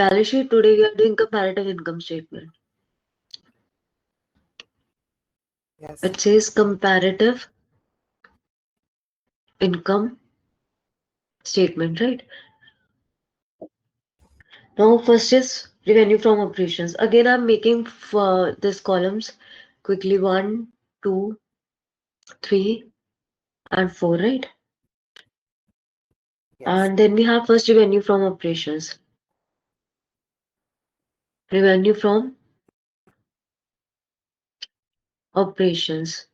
balance sheet. Today we are doing comparative income statement. Yes. It says comparative income statement, right? Now first is revenue from operations. Again, I'm making for this columns quickly 1, 2, 3, and 4, right? Yes. And then we have first revenue from operations. Revenue from operations.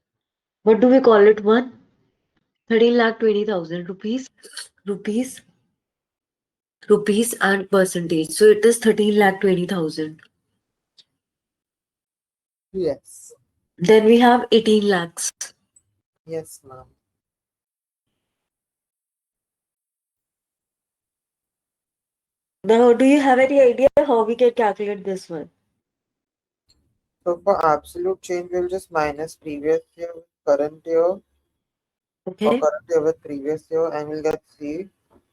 What do we call it? 13,20,000 rupees. Rupees. Rupees and percentage. So it is 13,20,000. Yes. Then we have 18 lakhs. Yes, ma'am. Now, do you have any idea how we can calculate this one? So for absolute change, we'll just minus previous year with current year, or Okay. current year with previous year, and we'll get C.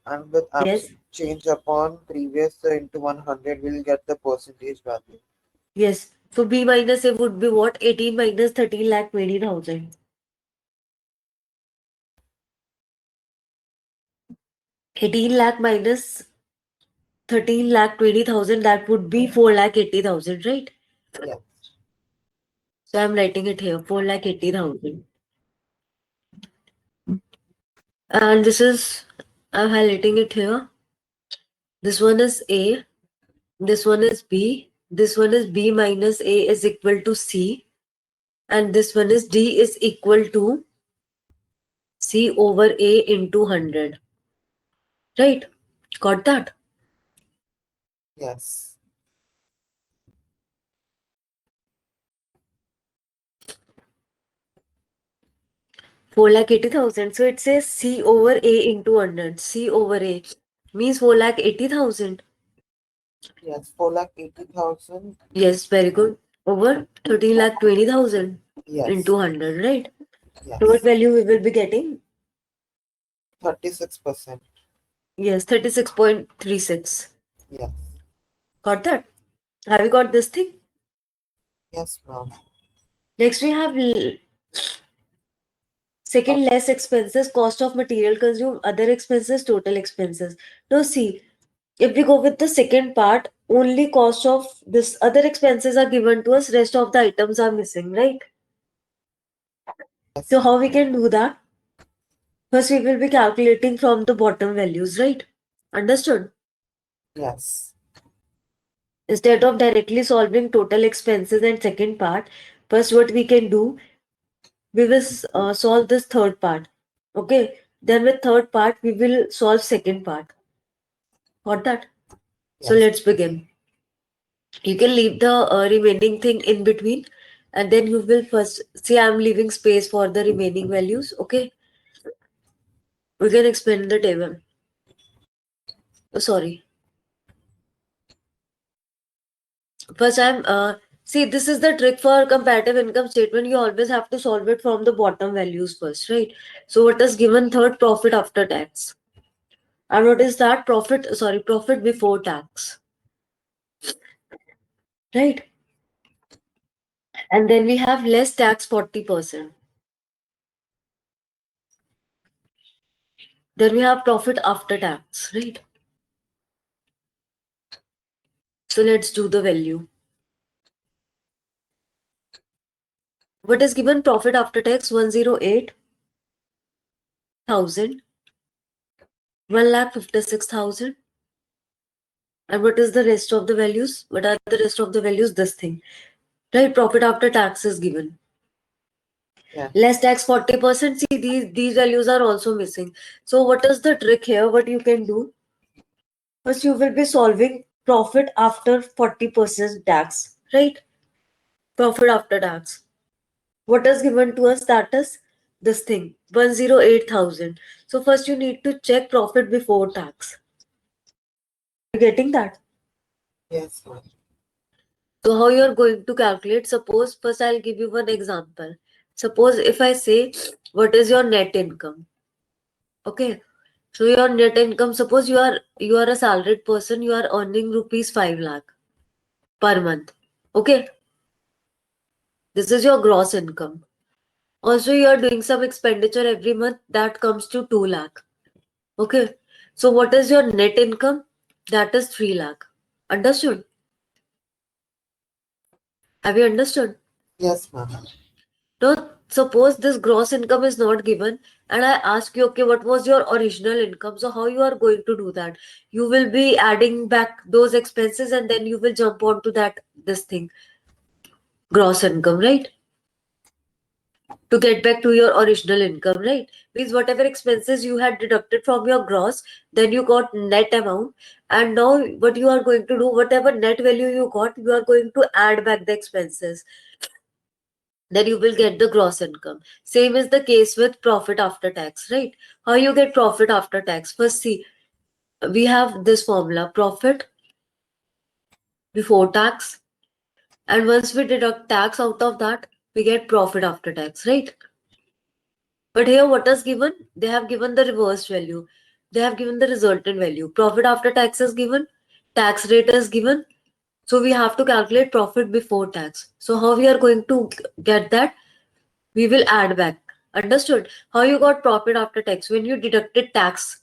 And with Yes. absolute change upon previous year into 100, we'll get the percentage value. Yes. So B minus A would be what? 18 minus 13,20,000. 18 lakh minus 13,20,000. That would be 4,80,000, right? Yes. So I'm writing it here. 4,80,000. And this is, I'm highlighting it here. This one is A. This one is B. This one is B minus A is equal to C. And this one is D is equal to C over A into 100. Right? Got that? Yes. Four lakh 80,000. So it says C over A into 100. C over A means 4,80,000. Yes. 4,80,000. Yes, very good. Over 13,20,000 Yes. into 100, right? Yes. So what value we will be getting? 36%. Yes, 36.36. Yes. Got that? Have you got this thing? Yes, ma'am. Next we have second less expenses, cost of material consumed, other expenses, total expenses. Now see, if we go with the second part, only cost of this other expenses are given to us, rest of the items are missing, right? Yes. So how we can do that? First we will be calculating from the bottom values, right? Understood? Yes. Instead of directly solving total expenses and second part, first what we can do, we will solve this third part. Okay, then with third part we will solve second part. Got that? So Yes. let's begin. You can leave the remaining thing in between, and then you will first see I'm leaving space for the remaining values. Okay, we can expand the table. Oh, sorry. First, I'm see, this is the trick for comparative income statement. You always have to solve it from the bottom values first, right? So what is given third? Profit after tax. And what is that? Profit before tax, right? And then we have less tax 40%. Then we have profit after tax, right? So let's do the value. What is given? Profit after tax 108,000, 1,56,000. And what is the rest of the values? What are the rest of the values? This thing, right? Profit after tax is given. Yeah. Less tax 40%. See, these values are also missing. So what is the trick here? What you can do? First, you will be solving profit after 40% tax, right? Profit after tax. What is given to us? That is this thing, 108,000. So first you need to check profit before tax. You getting that? Yes, ma'am. So how you're going to calculate? Suppose first I'll give you one example. Suppose if I say, what is your net income? Okay. So your net income, suppose you are a salaried person, you are earning rupees 5 lakh per month. Okay, this is your gross income. Also, you are doing some expenditure every month that comes to 2 lakh. Okay, so what is your net income? That is 3 lakh. Understood? Have you understood? Yes, ma'am. Now, suppose this gross income is not given, and I ask you, okay, what was your original income? So, how you are going to do that? You will be adding back those expenses, and then you will jump onto that this thing, gross income, right? To get back to your original income, right? Means whatever expenses you had deducted from your gross, then you got net amount, and now what you are going to do, whatever net value you got, you are going to add back the expenses. Then you will get the gross income. Same is the case with profit after tax, right? How you get profit after tax? First, see, we have this formula: profit before tax, and once we deduct tax out of that, we get profit after tax, right? But here, what is given? They have given the reverse value. They have given the resultant value. Profit after tax is given, tax rate is given. So we have to calculate profit before tax. So how we are going to get that? We will add back. Understood? How you got profit after tax? When you deducted tax,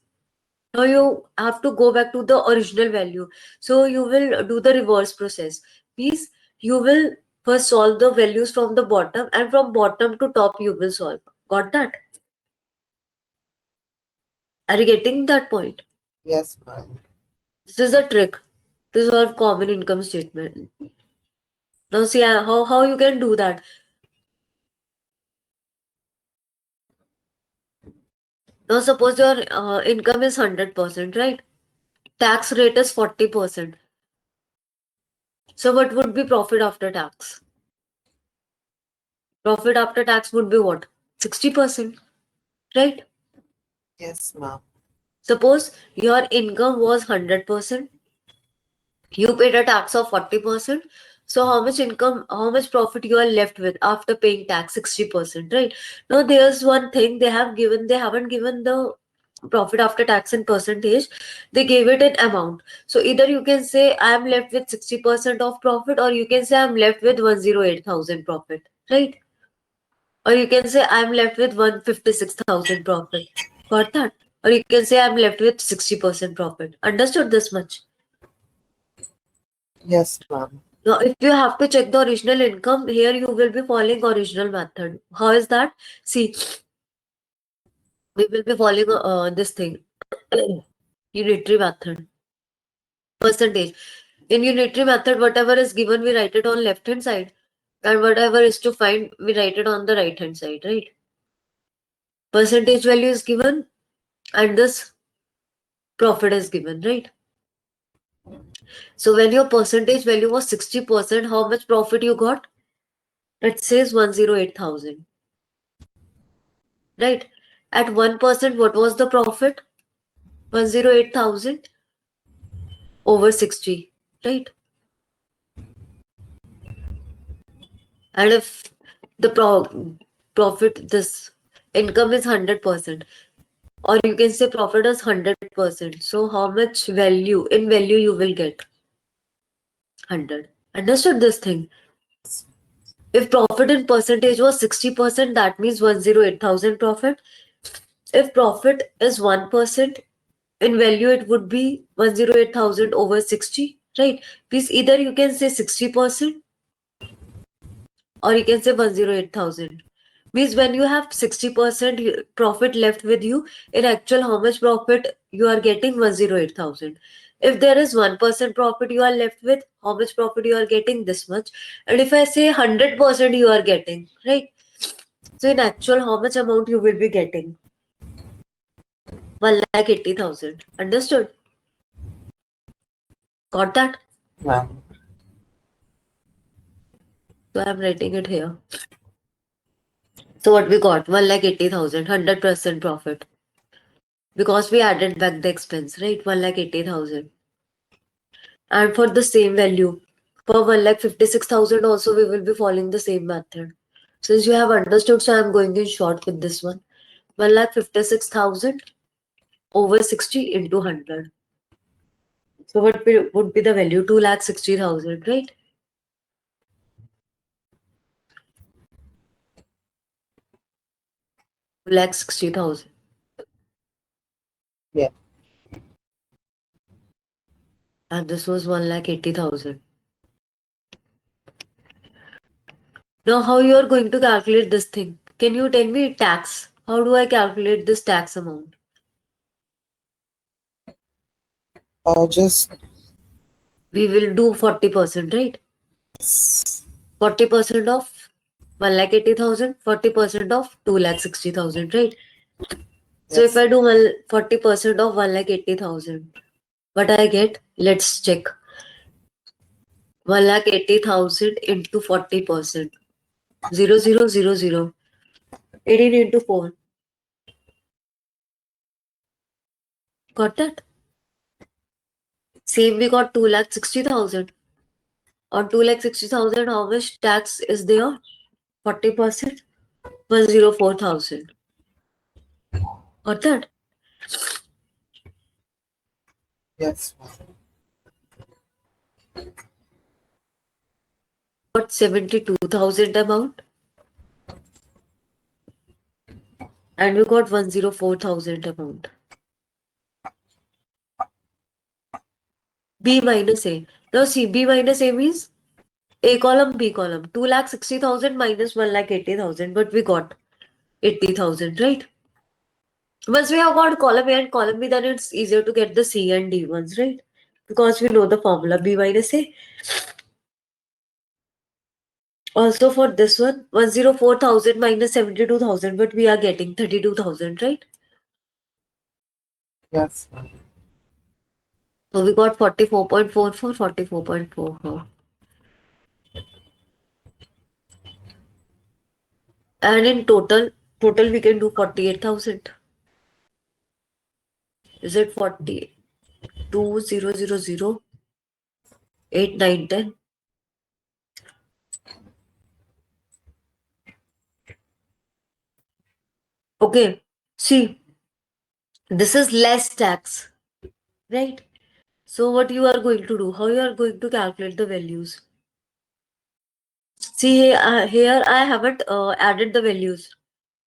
now you have to go back to the original value. So you will do the reverse process. Means you will first solve the values from the bottom, and from bottom to top you will solve. Got that? Are you getting that point? Yes, ma'am. This is a trick to solve common income statement. Now see how you can do that. Now suppose your income is 100%, right? Tax rate is 40%. So what would be profit after tax? Profit after tax would be what? 60%, right? Yes, ma'am. Suppose your income was 100%. You paid a tax of 40%. So how much income, how much profit you are left with after paying tax? 60%, right? Now there's one thing they haven't given the profit after tax in percentage, they gave it in amount. So either you can say I am left with 60% of profit, or you can say I'm left with 108,000 profit, right? Or you can say I'm left with 156,000 profit. Got that? Or you can say I'm left with 60% profit. Understood this much? Yes, ma'am. Now, if you have to check the original income, here you will be following original method. How is that? See, we will be following this thing, unitary method, percentage. In unitary method, whatever is given, we write it on left hand side, and whatever is to find, we write it on the right hand side, right? Percentage value is given, and this profit is given, right? So when your percentage value was 60%, how much profit you got? It says 108,000, right? At 1%, what was the profit? 108,000 over 60, right? And if the profit, this income is 100%, or you can say profit is 100%. So how much value, in value you will get? 100. Understood this thing? If profit in percentage was 60%, that means 108,000 profit. If profit is 1%, in value it would be 108,000 over 60, right? Please, either you can say 60%, or you can say 108,000. Means when you have 60% profit left with you, in actual how much profit you are getting? 108,000. If there is 1% profit you are left with, how much profit you are getting? This much. And if I say 100% you are getting, right? So in actual how much amount you will be getting? 1,80,000. Understood? Got that? Ma'am. So I'm writing it here. So what we got? 1,80,000, 100% profit. Because we added back the expense, right? 1,80,000. And for the same value, for 1,56,000 also we will be following the same method. Since you have understood, so I'm going in short with this one. 1,56,000 over 60 into 100. So what would be the value? 2,60,000, right? Lakh 60,000. Yeah. And this was 1,80,000. Now, how you are going to calculate this thing? Can you tell me tax? How do I calculate this tax amount? Just We will do 40%, right? 40% of 1,80,000, 40% of 2,60,000, right? So if yes, I do 40% of 1,80,000, what I get? Let's check. 1,80,000 into 40%. 0,000. 18 into 4. Got that? Same we got 2,60,000. On 2,60,000, how much tax is there? 40%. 104,000. Got that? yes, Got 72,000 amount. And we got 104,000 amount. B minus A. Now see, B minus A means A column, B column. 2,60,000 minus 1,80,000. But we got 80,000, right? Once we have got column A and column B, then it's easier to get the C and D ones, right? Because we know the formula B minus A. Also for this one, 104,000 minus 72,000, but we are getting 32,000, right? yes, So we got 44.44, 44.44. And in total we can do 48,000. Is it 42,000, 8, 9, 10? Okay, see, this is less tax, right? So what you are going to do? How you are going to calculate the values? See, here I haven't added the values.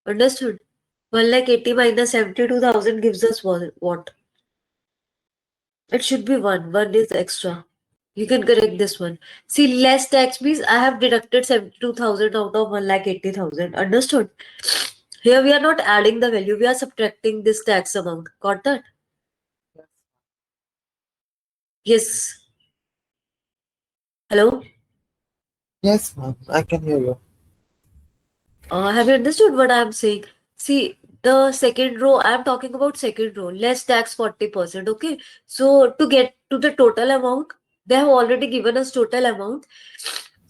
Understood? 1,80,000 minus 72,000 gives us what? It should be 1. 1 is extra. You can correct this one. See, less tax means I have deducted 72,000 out of 1,80,000. Understood? Here we are not adding the value. We are subtracting this tax amount. Got that? Yes. Hello? yes, ma'am. I can hear you. Have you understood what I am saying? See, the second row, I am talking about second row. Less tax 40%. Okay. So to get to the total amount, they have already given us total amount.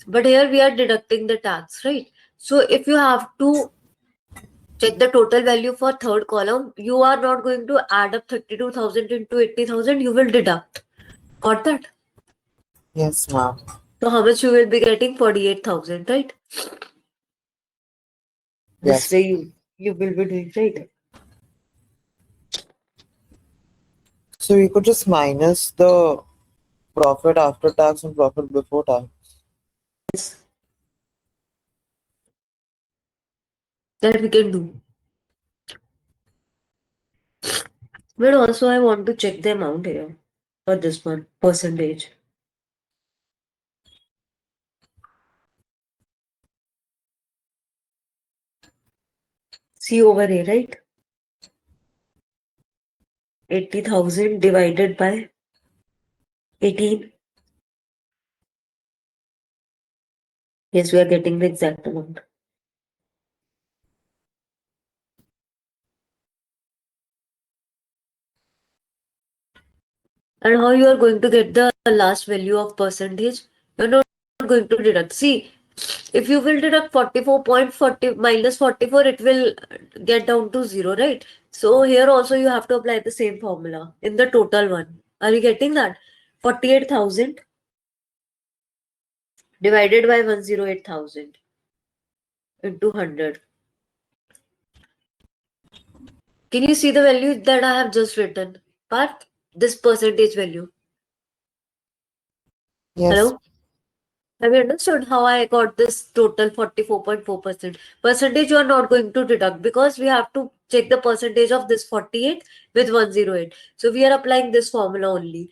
But here we are deducting the tax, right? So if you have to check the total value for third column, you are not going to add up 32,000 into 80,000. You will deduct. Got that? Yes, ma'am. So how much you will be getting? 48,000, right? This Yes. way you will be doing, right? So we could just minus the profit after tax and profit before tax. Yes. That we can do. But also I want to check the amount here for this one percentage. See over here, right? 80,000 divided by 18. Yes, we are getting the exact amount. And how you are going to get the last value of percentage? You're not going to deduct. See, if you will deduct 44.40 minus 44, it will get down to 0, right? So here also you have to apply the same formula in the total one. Are you getting that? 48,000 divided by 108,000 into 100. Can you see the value that I have just written? But this percentage value. Yes. Hello? Have you understood how I got this total 44.4%? Percentage you are not going to deduct because we have to check the percentage of this 48 with 108. So we are applying this formula only.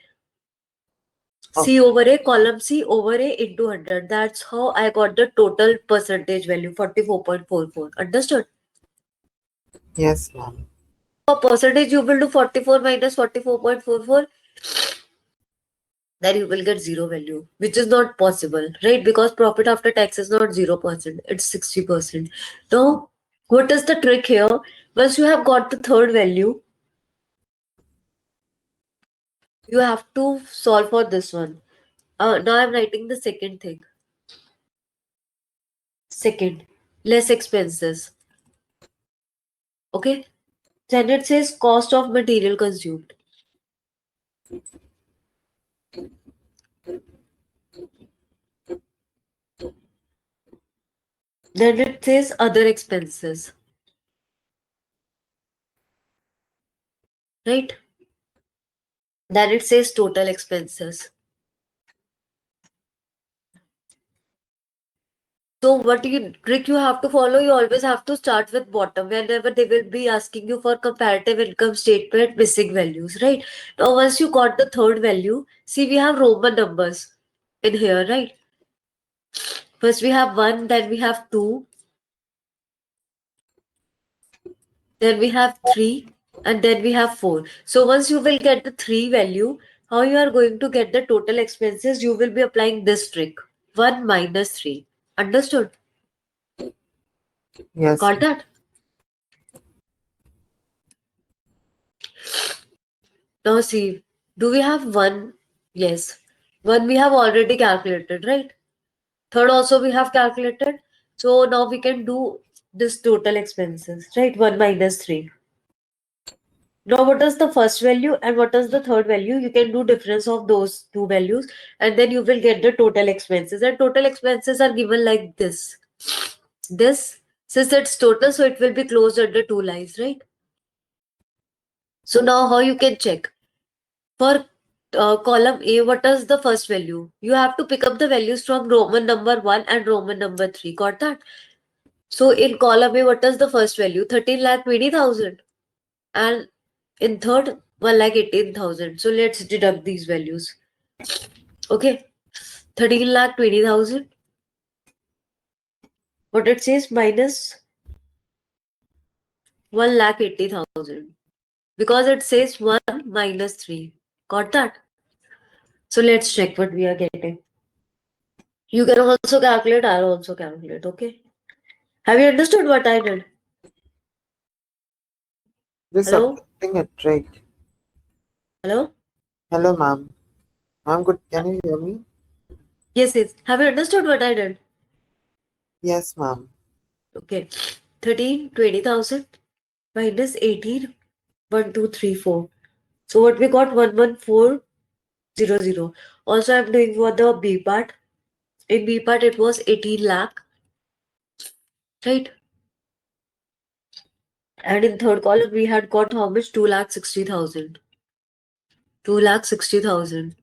C over A, column C over A into 100. That's how I got the total percentage value 44.44. Understood? Yes, ma'am. For percentage, you will do 44 minus 44.44. Then you will get zero value, which is not possible, right? Because profit after tax is not 0%, it's 60%. Now, what is the trick here? Once you have got the third value, you have to solve for this one. Now I'm writing the second thing. Second, less expenses. Okay? Then it says cost of material consumed. Then it says other expenses. Right? Then it says total expenses. So what trick you have to follow, you always have to start with bottom whenever they will be asking you for comparative income statement missing values, right? Now once you got the third value, see we have Roman numbers in here, right? First we have 1, then we have 2, then we have 3, and then we have 4. So once you will get the 3 value, how you are going to get the total expenses, you will be applying this trick. 1 minus 3. Understood? Yes. Got that? Now see, do we have 1? Yes. 1 we have already calculated, right? Third also we have calculated. So now we can do this total expenses, right? 1 minus 3. Now what is the first value and what is the third value? You can do difference of those two values and then you will get the total expenses. And total expenses are given like this. This, since it's total, so it will be closed under two lines, right? So now how you can check? For column A, what is the first value? You have to pick up the values from Roman number 1 and Roman number 3. Got that? So in column A, what is the first value? 13,20,000. And in third, 1,18,000. So let's deduct these values. Okay. 13,20,000. What it says? Minus 1,80,000. Because it says 1 minus 3. Got that? So let's check what we are getting. You can also calculate, I'll also calculate, okay? Have you understood what I did? This Hello? subtracting a trick. Hello? Hello, ma'am. I'm good. Can you hear me? Yes, yes. Have you understood what I did? Yes, ma'am. Okay. 13,20,000 minus 18, 1, 2, 3, 4. So what we got? 11400. Also, I'm doing for the B part. In B part, it was 18 lakh, right? And in third column, we had got how much? 2,60,000. 2,60,000.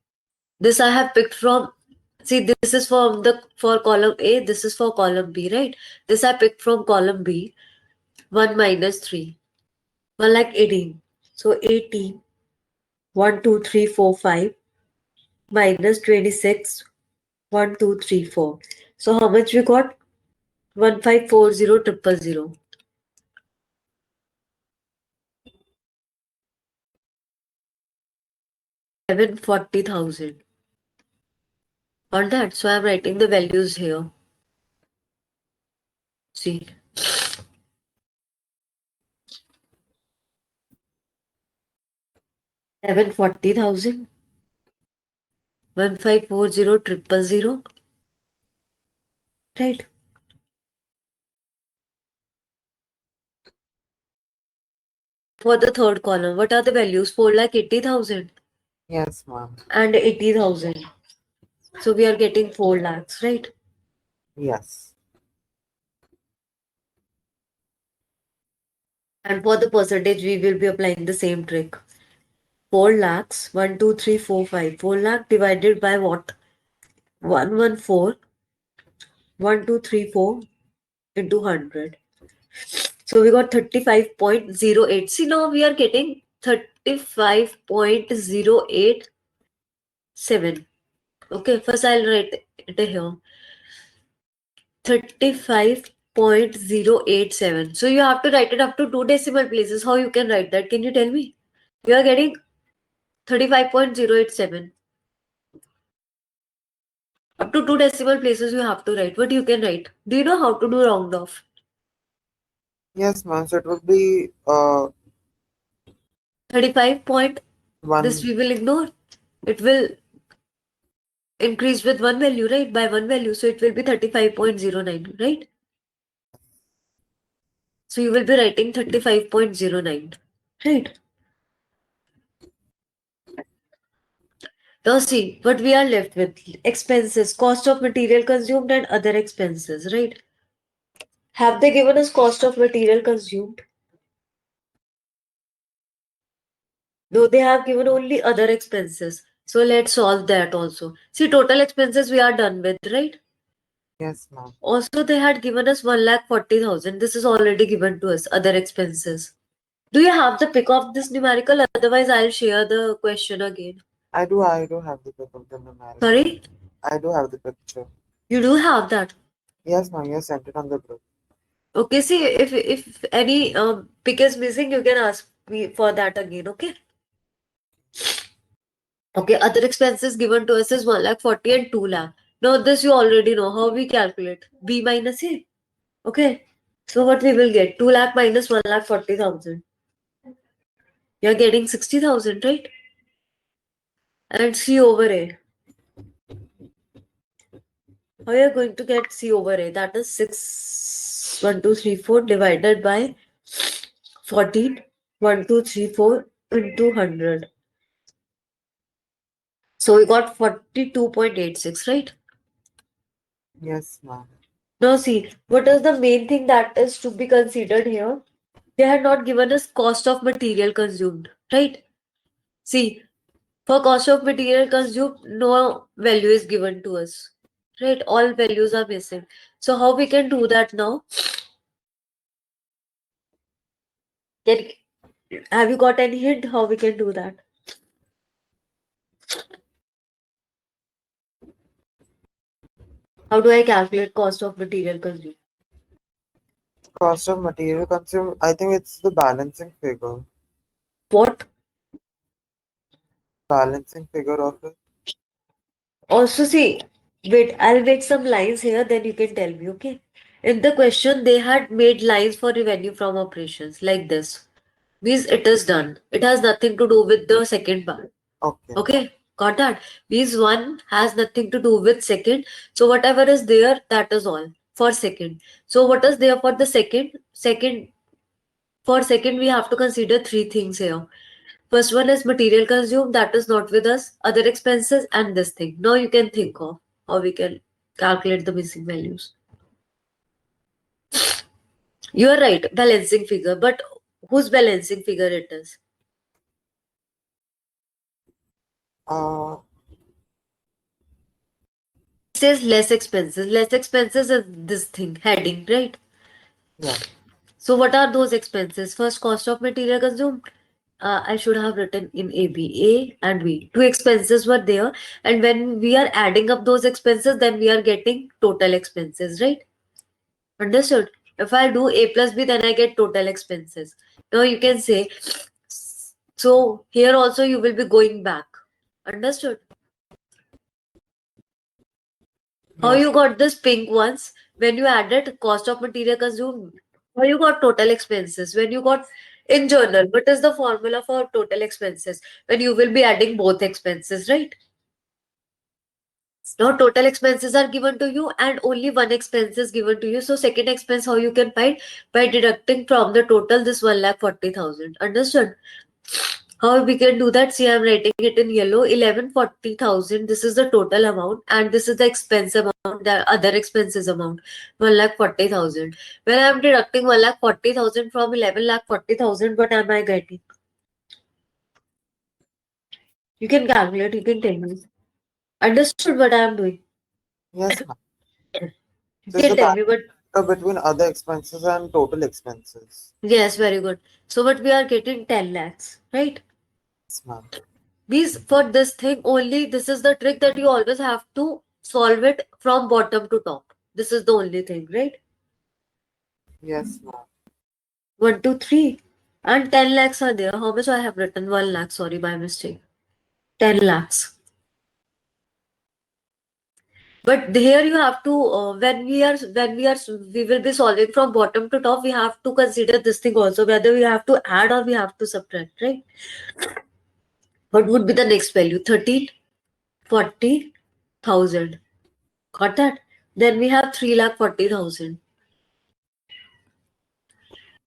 This I have picked from. See, this is for column A. This is for column B, right? This I picked from column B. 1 minus 3. 1 like 18. So 18. 1, 2, 3, 4, 5. Minus 26. 1, 2, 3, 4. So how much we got? 1,540,000. 740,000. On that. So I'm writing the values here. See. 740,000. 1,540,000. Right. For the third column, what are the values? 4,80,000 Yes, ma'am. and 80,000. So we are getting 4 lakhs, right? Yes. And for the percentage, we will be applying the same trick. 4 lakhs, 1, 2, 3, 4, 5. 4 lakh divided by what? 114, 1, 2, 3, 4 into 100. So we got 35.08. See, now we are getting 35.087. Okay, first I'll write it here. 35.087. So you have to write it up to 2 decimal places. How you can write that? Can you tell me? You are getting 35.087. Up to 2 decimal places you have to write. What you can write? Do you know how to do round off? Yes, ma'am. So it would be 35 point. This one. we will ignore. It will increase with one value, right? By one value. So it will be 35.09, right? So you will be writing 35.09, right? Now see what we are left with: expenses, cost of material consumed, and other expenses, right? Have they given us cost of material consumed? No, they have given only other expenses. So let's solve that also. See, total expenses we are done with, right? Yes, ma'am. Also, they had given us 1,40,000. This is already given to us, other expenses. Do you have the pick of this numerical? Otherwise, I'll share the question again. I do have the pic of the numerical. Sorry? I do have the picture. You do have that. Yes, ma'am. You sent it on the group. Okay, see, if any pick is missing, you can ask me for that again, okay? Okay, other expenses given to us is 1,40,000 and 2 lakh. Now, this you already know how we calculate. B minus A. Okay. So, what we will get? 2 lakh minus 1,40,000. You're getting 60,000, right? And C over A. How you are going to get C over A? That is 6, 1, 2, 3, 4 divided by 14. 1, 2, 3, 4 into 100. So, we got 42.86, right? Yes, ma'am. Now, see, what is the main thing that is to be considered here? They had not given us cost of material consumed, right? See, for cost of material consumed, no value is given to us, right? All values are missing. So how we can do that now? Can, have you got any hint how we can do that? How do I calculate cost of material consumed? Cost of material consumed. I think it's the balancing figure. What? Balancing figure of it. Also, see, wait, I'll make some lines here, then you can tell me, okay? In the question, they had made lines for revenue from operations like this. Means it is done. It has nothing to do with the second part. Okay. Okay, got that? Means one has nothing to do with second. So whatever is there, that is all for second. So what is there for the second? For second, we have to consider three things here. First one is material consumed, that is not with us, other expenses, and this thing. Now you can think of how we can calculate the missing values. You are right, balancing figure, but whose balancing figure it is? Uh, It says less expenses. Less expenses is this thing, heading, right? yeah. So what are those expenses? First, cost of material consumed. I should have written in A, B, A and B. Two expenses were there, and when we are adding up those expenses, then we are getting total expenses, right? Understood? If I do A plus B, then I get total expenses. Now you can say, so here also you will be going back. Understood? How Yes. you got this pink ones? When you added cost of material consumed, how you got total expenses? When you got in journal, what is the formula for total expenses? When you will be adding both expenses, right? Now total expenses are given to you and only one expense is given to you. So second expense, how you can find? By deducting from the total this 1,40,000. Understood? How we can do that? See, I'm writing it in yellow. 1140,000. This is the total amount, and this is the expense amount, the other expenses amount. 1,40,000. When I'm deducting 1,40,000 from 11,40,000, what am I getting? You can calculate. You can tell me. Understood what I am doing? Yes, ma'am. You This is can the tell me what. between other expenses and total expenses. Yes, very good. So what we are getting 10 lakhs, right? Yes, ma'am. These for this thing only, this is the trick that you always have to solve it from bottom to top. This is the only thing, right? Yes, ma'am. 1, 2, 3. And 10 lakhs are there. How much I have written? 1 lakh, sorry, by mistake. 10 lakhs. But here you have to, we will be solving from bottom to top, we have to consider this thing also, whether we have to add or we have to subtract, right? What would be the next value? 13, 40,000. Got that? Then we have 3,40,000.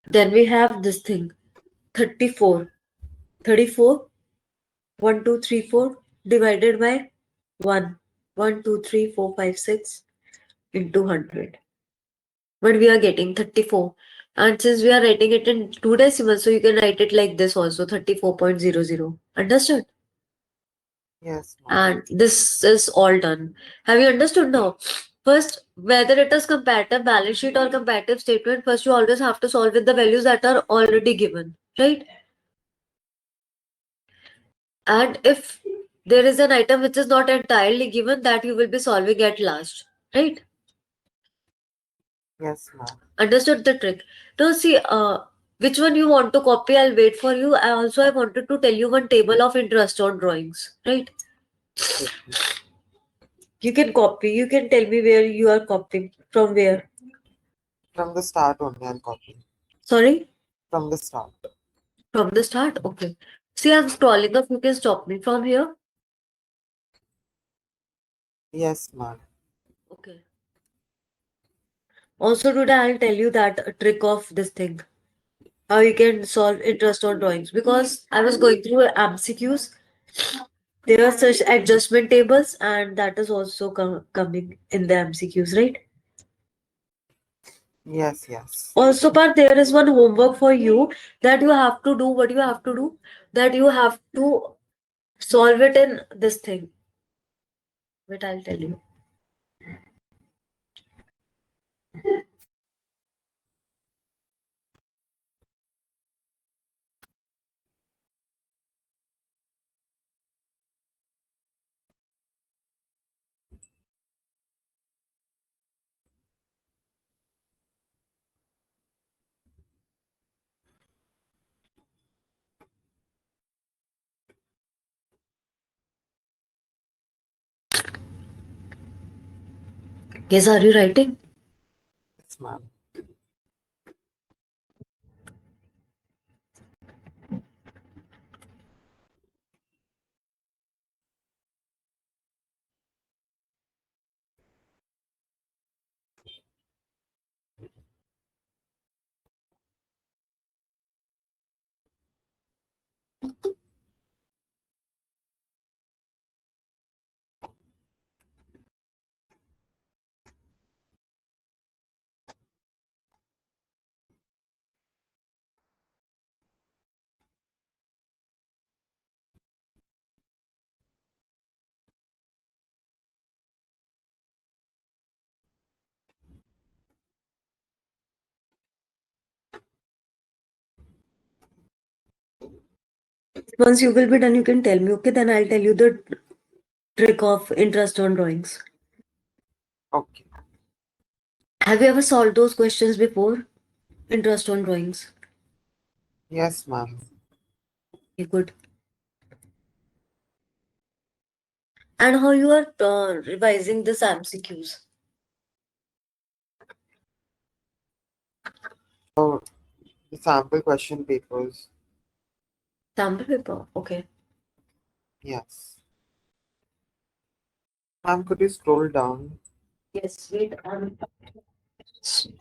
Then we have this thing, 34. 34, 1, 2, 3, 4 divided by 1. 1, 2, 3, 4, 5, 6 into 100. But we are getting 34. And since we are writing it in two decimals, so you can write it like this also, 34.00. Understood? Yes, ma'am. And this is all done. Have you understood now? First, whether it is comparative balance sheet or comparative statement, first you always have to solve with the values that are already given, right? And if there is an item which is not entirely given, that you will be solving at last, right? Yes, ma'am. Understood the trick? Now see, which one you want to copy, I'll wait for you. I wanted to tell you one table of interest on drawings, right? Okay. You can copy, you can tell me where you are copying, from where. From the start only, I'll copy. Sorry? From the start. From the start? Okay. See, I'm scrolling up, you can stop me from here. Yes, ma'am. Okay. Also today I'll tell you that trick of this thing, how you can solve interest on drawings, because I was going through MCQs. There are such adjustment tables, and that is also coming in the MCQs, right? Yes, yes. Also, but there is one homework for you that you have to do. What you have to do? That you have to solve it in this thing. Wait, I'll tell you. Yes, are you writing? Yes, ma'am. Once you will be done, you can tell me. Okay, then I'll tell you the trick of interest on drawings. Okay. Have you ever solved those questions before? Interest on drawings. Yes, ma'am. Okay, good. And how you are revising this MCQs? Oh, the sample question papers. Sample paper. Okay. Yes. Ma'am, could you scroll down? Yes, wait. See,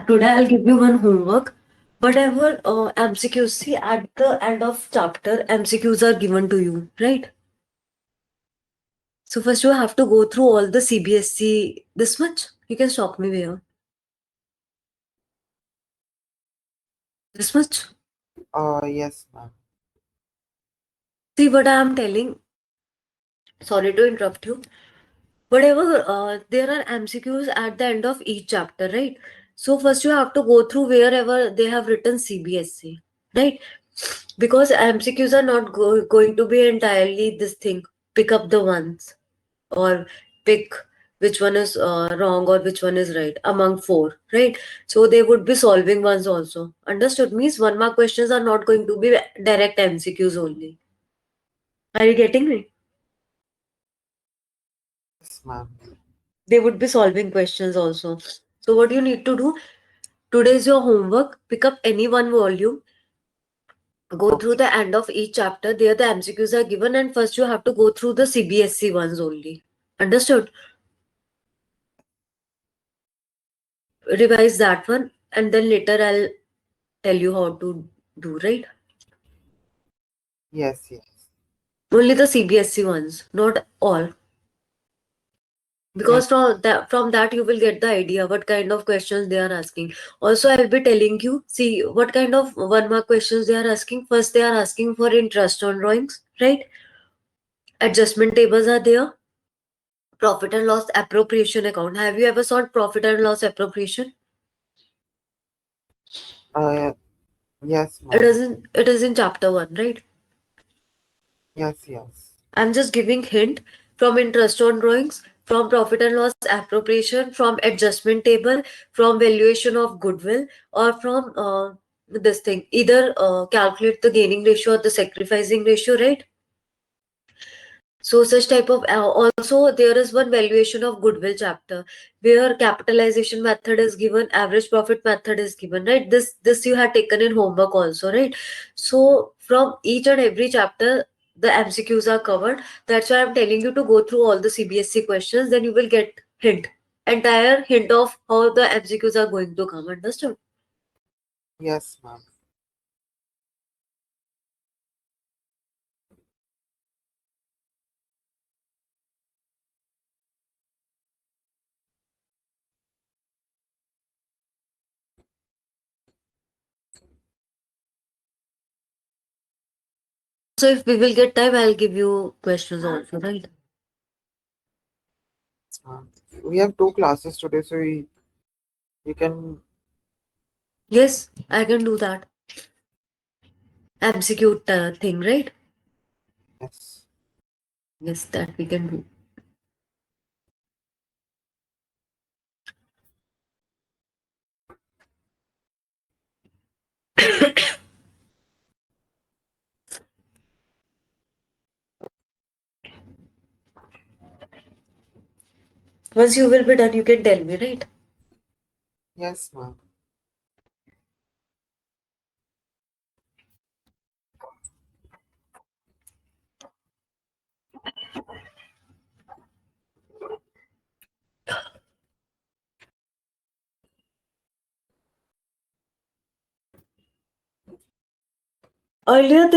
today I'll give you one homework. Whatever MCQs, see at the end of chapter, MCQs are given to you, right? So first you have to go through all the CBSE, this much. You can stop me here. This much. Yes, ma'am. See what I am telling. Sorry to interrupt you. Whatever, there are MCQs at the end of each chapter, right? So first you have to go through wherever they have written CBSE, right? Because MCQs are not going to be entirely this thing. Pick up the ones or pick which one is wrong or which one is right among four, right? So they would be solving ones also. Understood? Means 1 mark questions are not going to be direct MCQs only. Are you getting me? Yes, ma'am. They would be solving questions also. So what you need to do, today is your homework. Pick up any one volume, go through the end of each chapter. There the MCQs are given, and first you have to go through the CBSE ones only. Understood? Revise that one, and then later I'll tell you how to do, right? Yes, yes. Only the CBSE ones, not all. Yes, Because from that you will get the idea what kind of questions they are asking. Also, I'll be telling you, see what kind of 1 mark questions they are asking. First, they are asking for interest on drawings, right? Adjustment tables are there. Profit and loss appropriation account. Have you ever solved profit and loss appropriation? uh, yes, It ma'am. isn't. It is in chapter 1, right? Yes, yes. I'm just giving hint from interest on drawings, from profit and loss appropriation, from adjustment table, from valuation of goodwill, or from this thing. Either calculate the gaining ratio or the sacrificing ratio, right? So such type of also there is one valuation of goodwill chapter where capitalization method is given, average profit method is given, right? This you had taken in homework also, right? So from each and every chapter the MCQs are covered. That's why I'm telling you to go through all the CBSE questions. Then you will get entire hint of how the MCQs are going to come. Understood? Yes, ma'am. So if we will get time, I'll give you questions also, right? We have 2 classes today, so we can. Yes, I can do that. MCQ thing, right? Yes. Yes, that we can do. Once you will be done, you can tell me, right? Yes, ma'am. Earlier,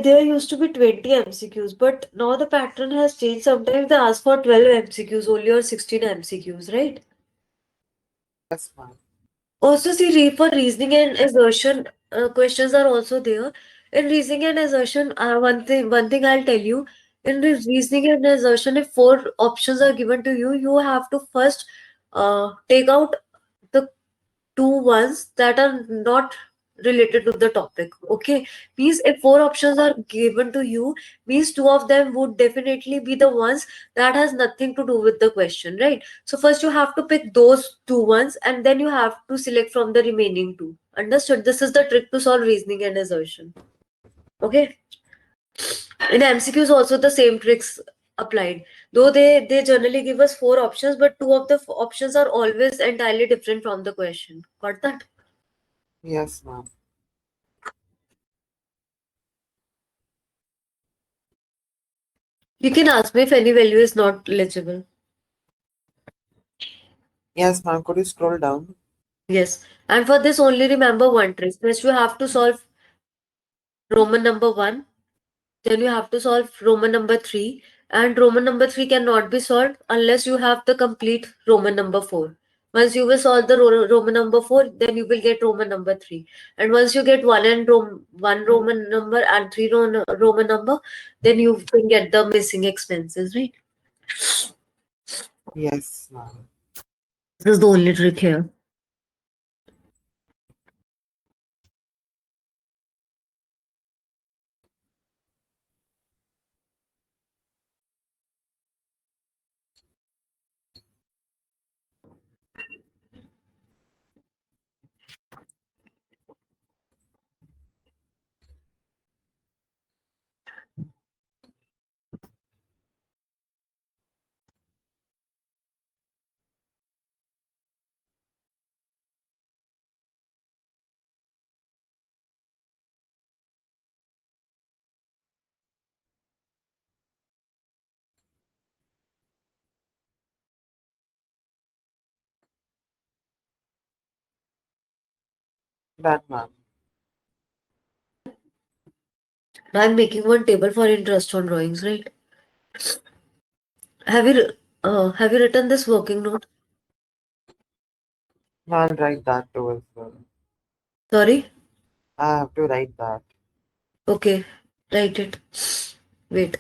there used to be 20 MCQs, but now the pattern has changed. Sometimes they ask for 12 MCQs only or 16 MCQs, right? Yes, ma'am. Also, see, for reasoning and assertion questions are also there. In reasoning and assertion, one thing I'll tell you. In the reasoning and assertion, if 4 options are given to you, you have to first take out the 2 ones that are not related to the topic. Okay, means if 4 options are given to you, means 2 of them would definitely be the ones that has nothing to do with the question, right? So first you have to pick those 2 ones and then you have to select from the remaining 2. Understood? This is the trick to solve reasoning and assertion. Okay, in MCQs also the same tricks applied, though they generally give us 4 options, but 2 of the options are always entirely different from the question. Got that? Yes, ma'am. You can ask me if any value is not legible. Yes, ma'am. Could you scroll down? Yes. And for this, only remember one trick. First, you have to solve Roman number 1. Then you have to solve Roman number 3. And Roman number 3 cannot be solved unless you have the complete Roman number 4. Once you will solve the Roman number 4, then you will get Roman number 3. And once you get one Roman number and three Roman number, then you can get the missing expenses, right? Yes, ma'am. This is the only trick here. That, ma'am. I'm making one table for interest on drawings, right? Have you written this working note? I'll write that too as well. Sorry? I have to write that. Okay, write it. Wait.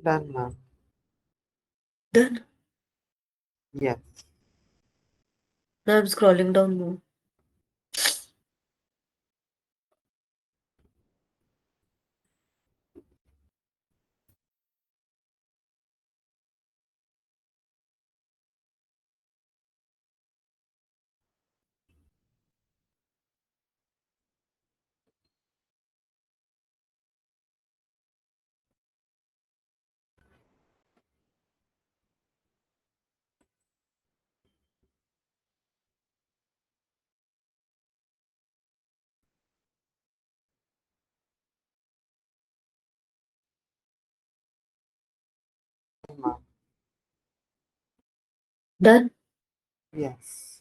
Done, ma'am. Done. Yes, Now I'm scrolling down more. ma'am. Done. Yes.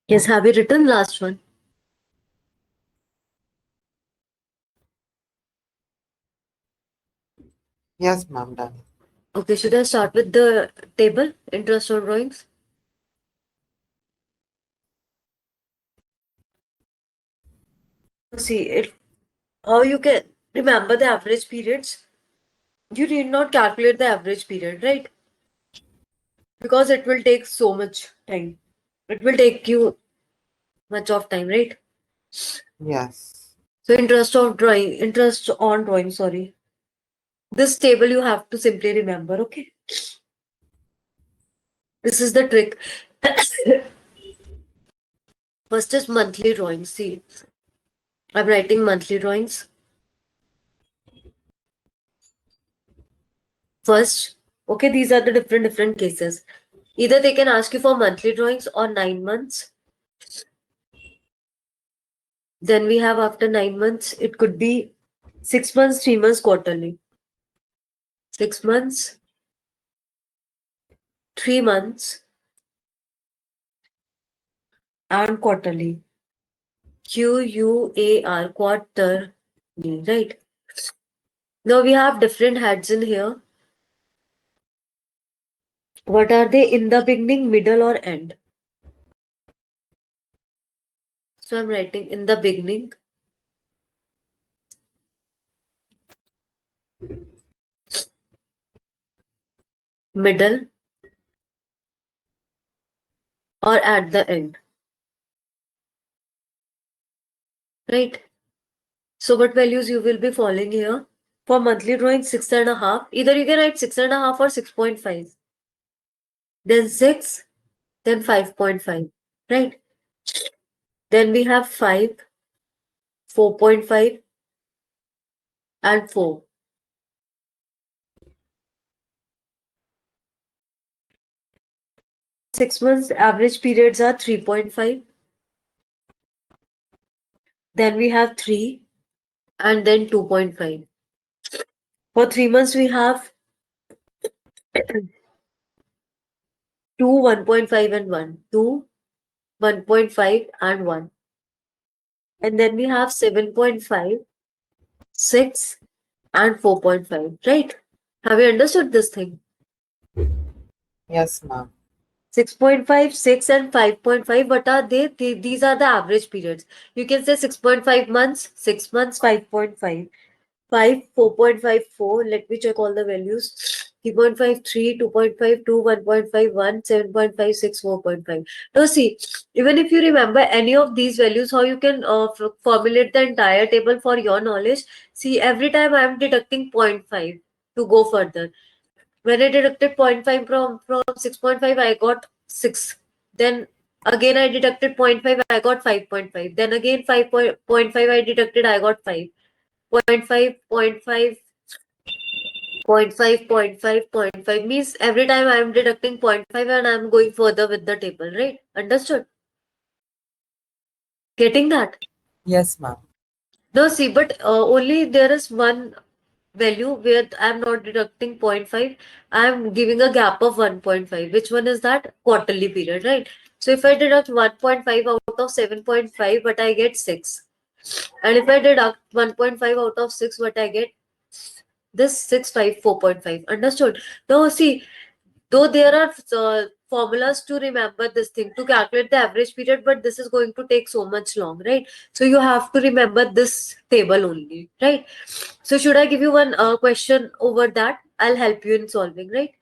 Yes, have you written last one? Yes, ma'am. Done. Okay, should I start with the table? Interest on drawings? See it. How you can remember the average periods? You need not calculate the average period, right? Because it will take so much time. It will take you much of time, right? Yes. So interest on drawing, sorry. This table you have to simply remember, okay? This is the trick. First is monthly drawings. See, I'm writing monthly drawings. First, okay, these are the different cases. Either they can ask you for monthly drawings or 9 months. Then we have after 9 months, it could be 6 months, 3 months quarterly. 6 months, 3 months, and quarterly. QUAR, quarterly, right? Now we have different heads in here. What are they? In the beginning, middle, or end? So I'm writing in the beginning, middle, or at the end, right? So what values you will be following here? For monthly drawing, 6.5. Either you can write 6.5 or 6.5. Then 6, then 5.5, right? Then we have 5, 4.5, and 4. 6 months average periods are 3.5. Then we have 3, and then 2.5. For 3 months, we have 2, 1.5, and 1. 2, 1.5, and 1. And then we have 7.5, 6, and 4.5, right? Have you understood this thing? Yes, ma'am. 6.5, 6, and 5.5. What are they? These are the average periods. You can say 6.5 months, 6 months, 5.5. 5, 4.54. Let me check all the values. 3.53, 2.52, 1.51, 7.56, 4.5. Now see, even if you remember any of these values, how you can formulate the entire table for your knowledge. See, every time I am deducting zero point 0.5 to go further. When I deducted zero point 0.5 from 6.5, I got 6. Then again I deducted 0.5, I got 5.5. Then again 5.5 I deducted, I got 5. 0.5, 0.5, 0.5, 0.5, 0.5 means every time I am deducting 0.5 and I am going further with the table, right? Understood? Getting that? Yes, ma'am. No, see, but only there is one value where I am not deducting zero point 0.5. I am giving a gap of 1.5. Which one is that? Quarterly period, right? So if I deduct 1.5 out of 7.5, but I get 6. And if I deduct 1.5 out of 6, what I get? This 6, 5, 4.5. Understood? Now, see, though there are formulas to remember this thing to calculate the average period, but this is going to take so much long, right? So you have to remember this table only, right? So should I give you one question over that? I'll help you in solving, right?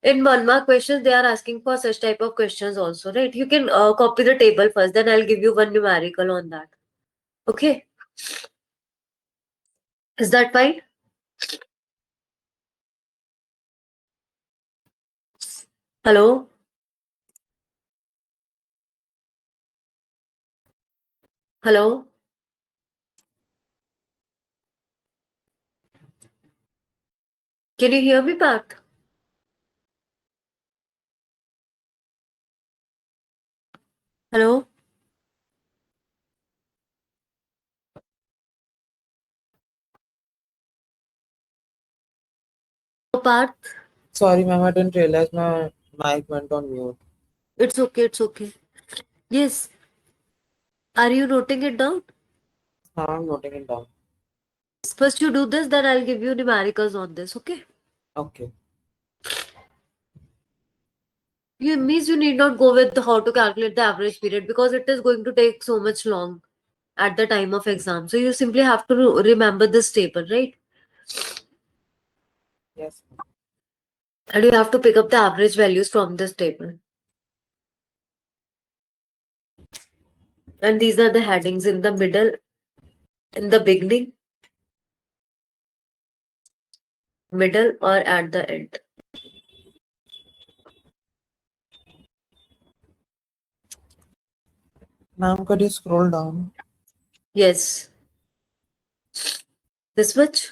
In 1 mark questions, they are asking for such type of questions also, right? You can copy the table first, then I'll give you one numerical on that. Okay, is that fine? Hello? Hello? Can you hear me, Parth? Hello? Parth? Sorry, ma'am. I didn't realize my mic went on mute. It's okay, it's okay. Yes. Are you noting it down? Now I'm noting it down. First you do this, then I'll give you numericals on this, okay? Okay. You means you need not go with how to calculate the average period because it is going to take so much long at the time of exam. So you simply have to remember this table, right? Yes, ma'am. And you have to pick up the average values from this table. And these are the headings in the middle, in the beginning, middle, or at the end. Ma'am, could you scroll down? Yes. This much?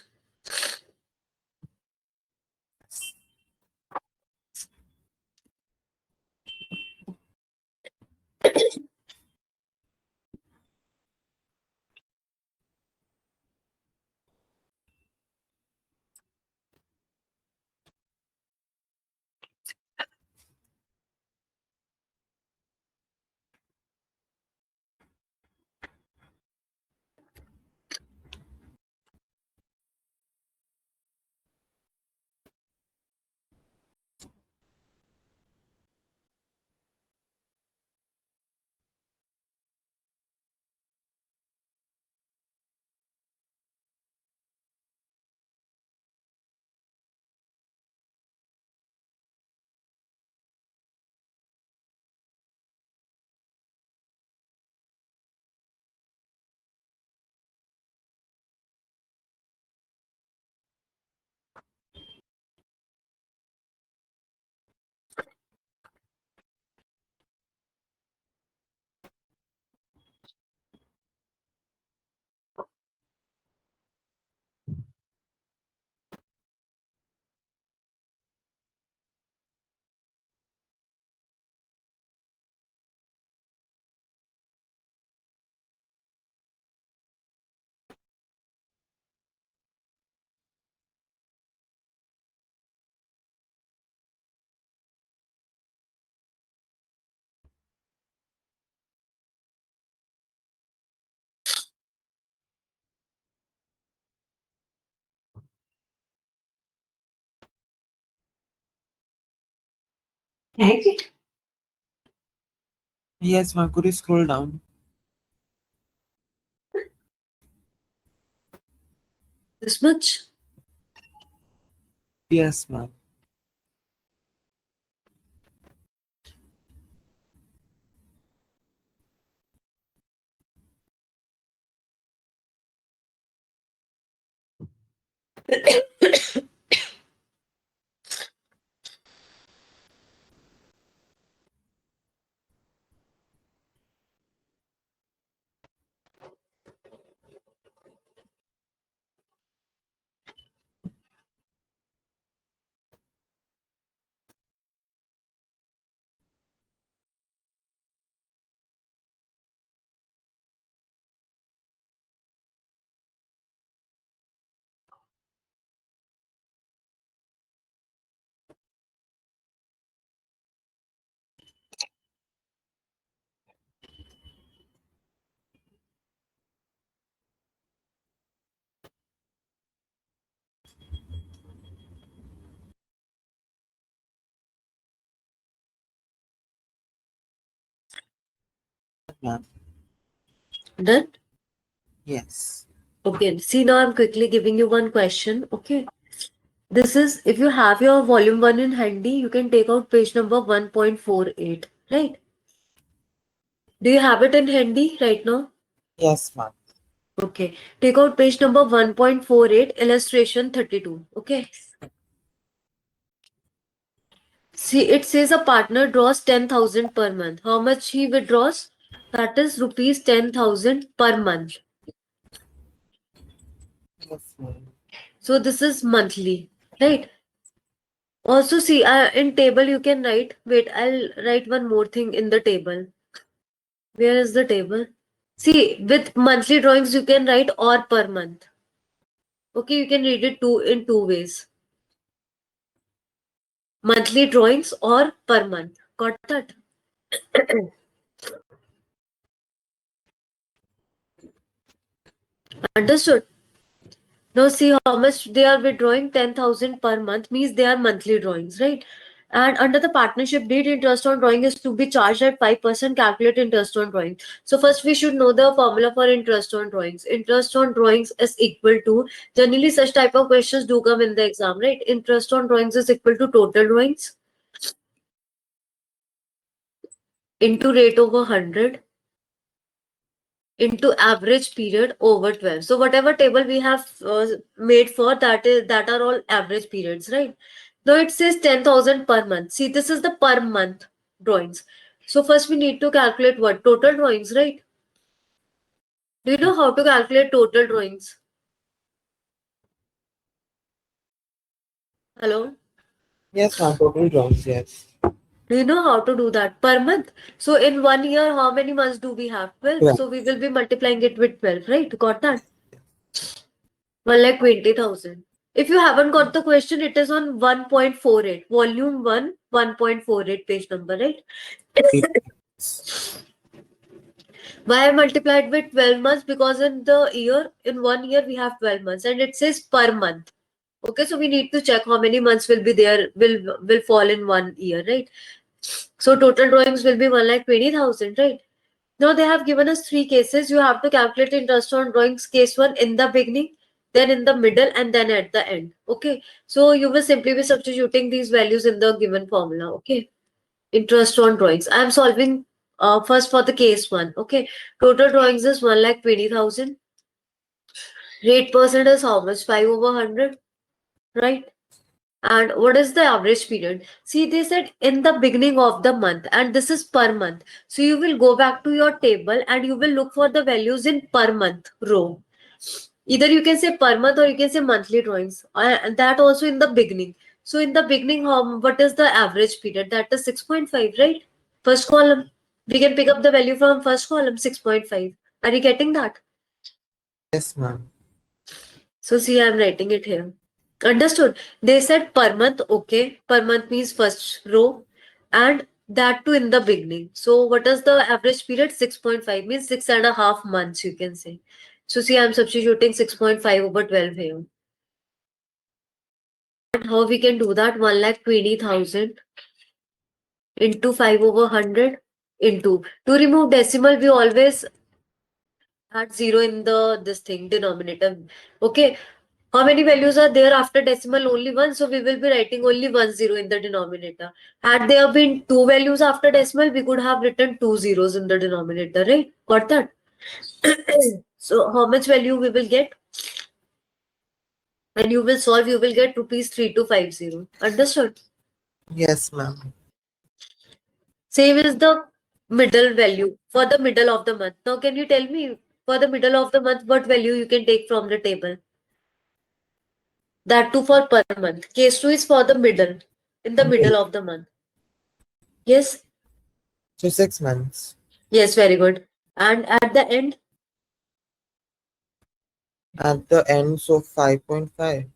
Yes, ma'am. Could you scroll down? This much? Yes, ma'am. Ma'am. Done? Yes. Okay, see now I'm quickly giving you one question. Okay. This is, if you have your volume 1 in handy, you can take out page number 1.48, right? Do you have it in handy right now? Yes, ma'am. Okay. Take out page number 1.48, illustration 32. Okay. See, it says a partner draws 10,000 per month. How much he withdraws? That is rupees 10,000 per month. Yes, ma'am. So this is monthly, right? Also, see, in table you can write. Wait, I'll write one more thing in the table. Where is the table? See, with monthly drawings you can write or per month. Okay, you can read it in two ways. Monthly drawings or per month. Got that? Understood? Now see how much they are withdrawing. 10,000 per month means they are monthly drawings, right? And under the partnership deed, interest on drawing is to be charged at 5%. Calculate interest on drawings. So first we should know the formula for interest on drawings. Interest on drawings is equal to, generally such type of questions do come in the exam, right? Interest on drawings is equal to total drawings into rate over 100 into average period over 12. So whatever table we have made for that are all average periods, right? Now it says 10,000 per month. See, this is the per month drawings. So first we need to calculate what? Total drawings, right? Do you know how to calculate total drawings? Hello? Yes, ma'am. Total drawings. Yes. Do you know how to do that per month? So in 1 year, how many months do we have? 12. Yeah. So we will be multiplying it with 12, right? Got that? 1,20,000. If you haven't got the question, it is on 1.48, volume 1, 1.48 page number, right? Why I multiplied with 12 months? Because in 1 year, we have 12 months and it says per month. Okay, so we need to check how many months will be there, will fall in 1 year, right? So total drawings will be 1,20,000, right? Now they have given us three cases. You have to calculate interest on drawings. Case one in the beginning, then in the middle, and then at the end. Okay. So you will simply be substituting these values in the given formula. Okay. Interest on drawings. I am solving first for the case one. Okay. Total drawings is 1,20,000. Rate percent is how much? 5 over 100. Right. And what is the average period? See, they said in the beginning of the month, and this is per month. So you will go back to your table and you will look for the values in per month row. Either you can say per month or you can say monthly drawings. And that also in the beginning. So in the beginning, what is the average period? That is 6.5, right? First column. We can pick up the value from first column, 6.5. Are you getting that? Yes, ma'am. So see, I'm writing it here. Understood. They said per month. Okay. Per month means first row and that too in the beginning. So what is the average period? 6.5 means 6.5 months, you can say. So see, I'm substituting 6.5 over 12 here. And how we can do that? 1,20,000 into 5 over 100 into. To remove decimal, we always add 0 in the this thing denominator. Okay. How many values are there after decimal? Only one. So we will be writing only 1 0 in the denominator. Had there been two values after decimal, we could have written two zeros in the denominator, right? Got that? So how much value we will get? When you will solve, you will get rupees 3250. Understood? Yes, ma'am. Same is the middle value for the middle of the month. Now, can you tell me for the middle of the month what value you can take from the table? That too for per month. Case 2 is for the middle, in the middle of the month. Yes? So 6 months. Yes, very good. And at the end, At the end, so 5.5.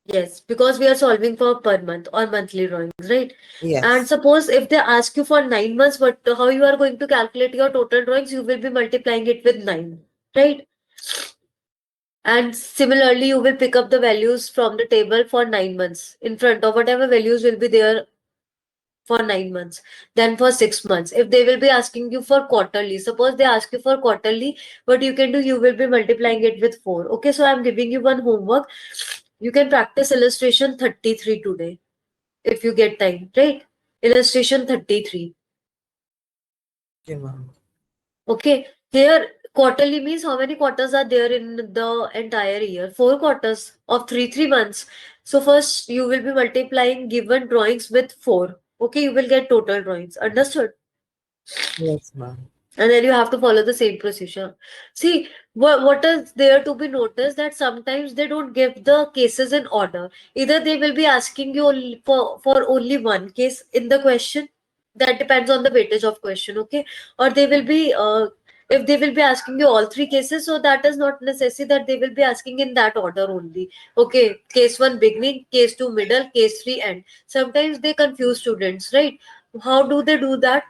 yes, because we are solving for per month or monthly drawings, right? And Yes. suppose if they ask you for 9 months, but how you are going to calculate your total drawings, you will be multiplying it with 9, right? And similarly, you will pick up the values from the table for 9 months in front of whatever values will be there for 9 months. Then for 6 months, if they will be asking you for quarterly, suppose they ask you for quarterly, what you can do, you will be multiplying it with 4. Okay, so I'm giving you one homework. You can practice illustration 33 today if you get time, right? Illustration 33. Okay, ma'am. Okay, here quarterly means how many quarters are there in the entire year? 4 quarters of 3 months. So first you will be multiplying given drawings with 4. Okay, you will get total drawings. Understood? Yes, ma'am. And then you have to follow the same procedure. See, what is there to be noticed that sometimes they don't give the cases in order. Either they will be asking you only for only one case in the question. That depends on the weightage of question, okay? Or they will be if they will be asking you all three cases, so that is not necessary that they will be asking in that order only. Okay, case one beginning, case two middle, case three end. Sometimes they confuse students, right? How do they do that?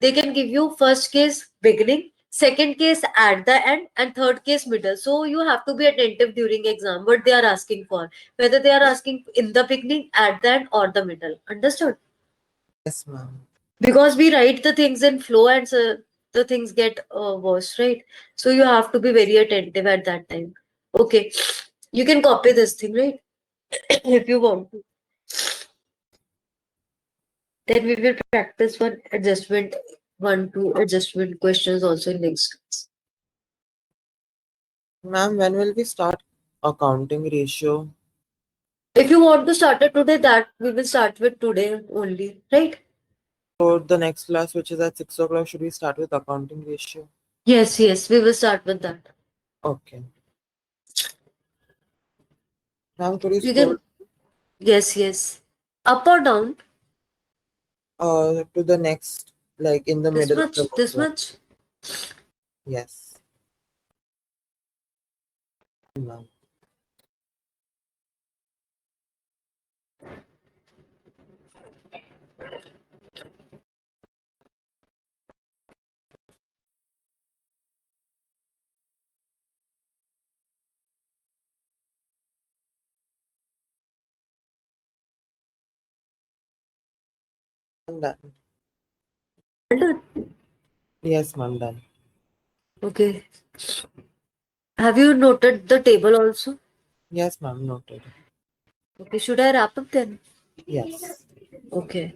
They can give you first case beginning, second case at the end, and third case middle. So you have to be attentive during exam what they are asking for, whether they are asking in the beginning, at the end, or the middle. Understood? Yes, ma'am. Because we write the things in flow and so the things get worse, right? So you have to be very attentive at that time. Okay, you can copy this thing, right? If you want to. Then we will practice one, two adjustment questions also in next class. Ma'am, when will we start accounting ratio? If you want to start it today, that we will start with today only, right? So the next class, which is at 6 o'clock, should we start with accounting ratio? Yes, yes, we will start with that. Okay. Ma'am, could you You scroll can, yes, yes. Up or down? to the next, like in the This middle of the much, this workbook? much. Yes. Ma'am. I'm done. Done. Yes, ma'am, done. Okay. Have you noted the table also? Yes, ma'am, noted. Okay, should I wrap up then? Yes. Okay.